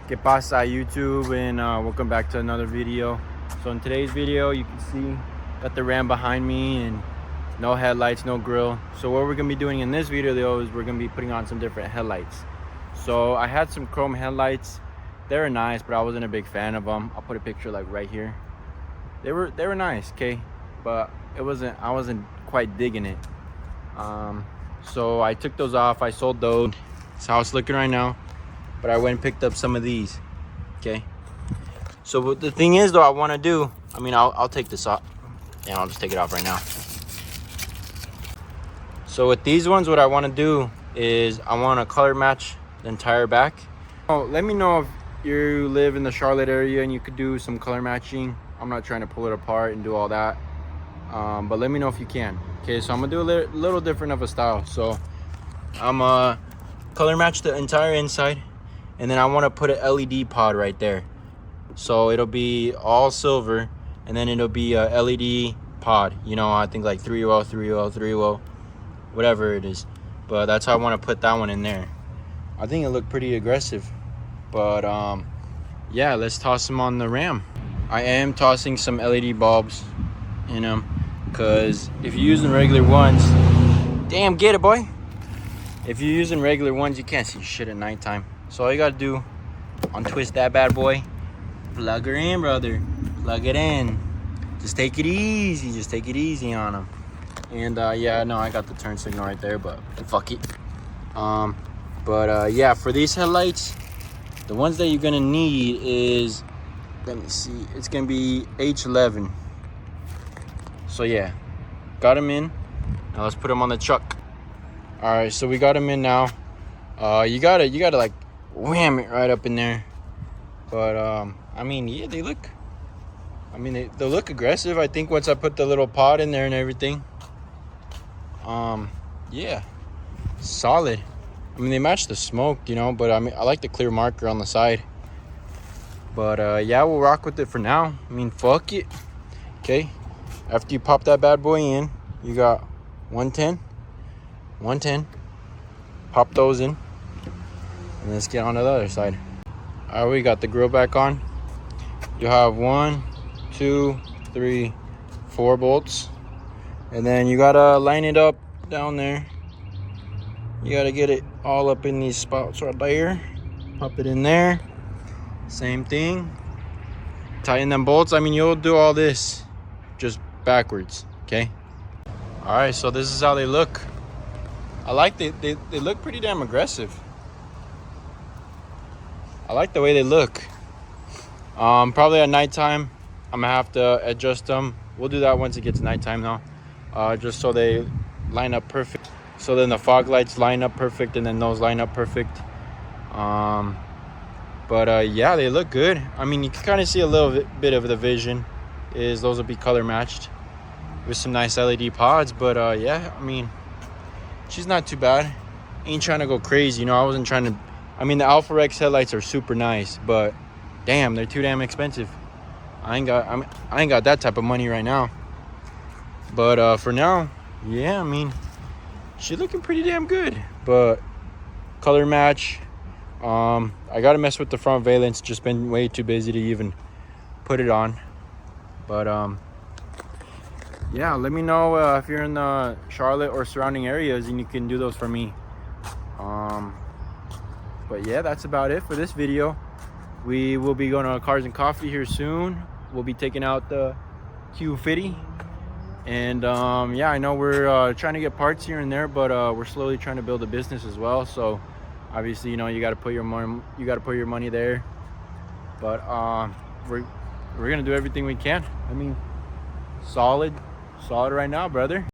Que pasa YouTube, and welcome back to another video. So in today's video, you can see got the Ram behind me and no headlights, no grill. So what we're gonna be doing in this video though is we're gonna be putting on some different headlights. So I had some chrome headlights. They were nice, but I wasn't a big fan of them. I'll put a picture like right here. They were nice, okay, but I wasn't quite digging it. So I took those off. I sold those. That's how it's looking right now. But I went and picked up some of these, okay? So what the thing is though, I want to do, I'll take this off. Yeah, I'll just take it off right now. So with these ones, what I want to do is I want to color match the entire back. Oh, let me know if you live in the Charlotte area and you could do some color matching. I'm not trying to pull it apart and do all that, but let me know if you can. Okay, so I'm gonna do a little different of a style. So I'm color match the entire inside, and then I want to put an LED pod right there. So it'll be all silver, and then it'll be a LED pod. You know, I think like 3.0, 3.0, 3.0, whatever it is. But that's how I want to put that one in there. I think it looked pretty aggressive. But yeah, let's toss them on the Ram. I am tossing some LED bulbs in them, because if you're using regular ones, damn, get it, boy. If you're using regular ones, you can't see shit at nighttime. So all you gotta do, untwist that bad boy, plug her in, brother, plug it in. Just take it easy, on them. And yeah, no, I got the turn signal right there, but fuck it. Yeah, for these headlights, the ones that you're gonna need is, let me see, it's gonna be H11. So yeah, got them in. Now let's put them on the truck. All right, so we got them in now. You gotta like wham it right up in there. But yeah, they look, they look aggressive. I think once I put the little pod in there and everything, yeah, solid. They match the smoke, you know, but I like the clear marker on the side. But yeah, we'll rock with it for now. Fuck it. Okay, after you pop that bad boy in, you got 110. Pop those in, and let's get on to the other side. All right, we got the grill back on. You have 1, 2, 3, 4 bolts, and then you gotta line it up down there. You gotta get it all up in these spots right there. Pop it in there. Same thing. Tighten them bolts. You'll do all this just backwards, okay? All right, so this is how they look. I like they look pretty damn aggressive. I like the way they look. Probably at nighttime, I'm gonna have to adjust them. We'll do that once it gets nighttime though. Just so they line up perfect. So then the fog lights line up perfect, and then those line up perfect. Yeah, they look good. You can kind of see a little bit of the vision is those will be color matched with some nice LED pods. But yeah, she's not too bad. Ain't trying to go crazy, you know. I wasn't trying to. The Alpha Rex headlights are super nice, but damn, they're too damn expensive. I ain't got that type of money right now. But for now, yeah, she's looking pretty damn good. But color match. I gotta mess with the front valence. Just been way too busy to even put it on. But yeah, let me know if you're in the Charlotte or surrounding areas and you can do those for me. But yeah, that's about it for this video. We will be going to Cars and Coffee here soon. We'll be taking out the Q50. And yeah, I know we're trying to get parts here and there, but we're slowly trying to build a business as well. So obviously, you know, you got to put your money there. But we're gonna do everything we can. Solid right now, brother.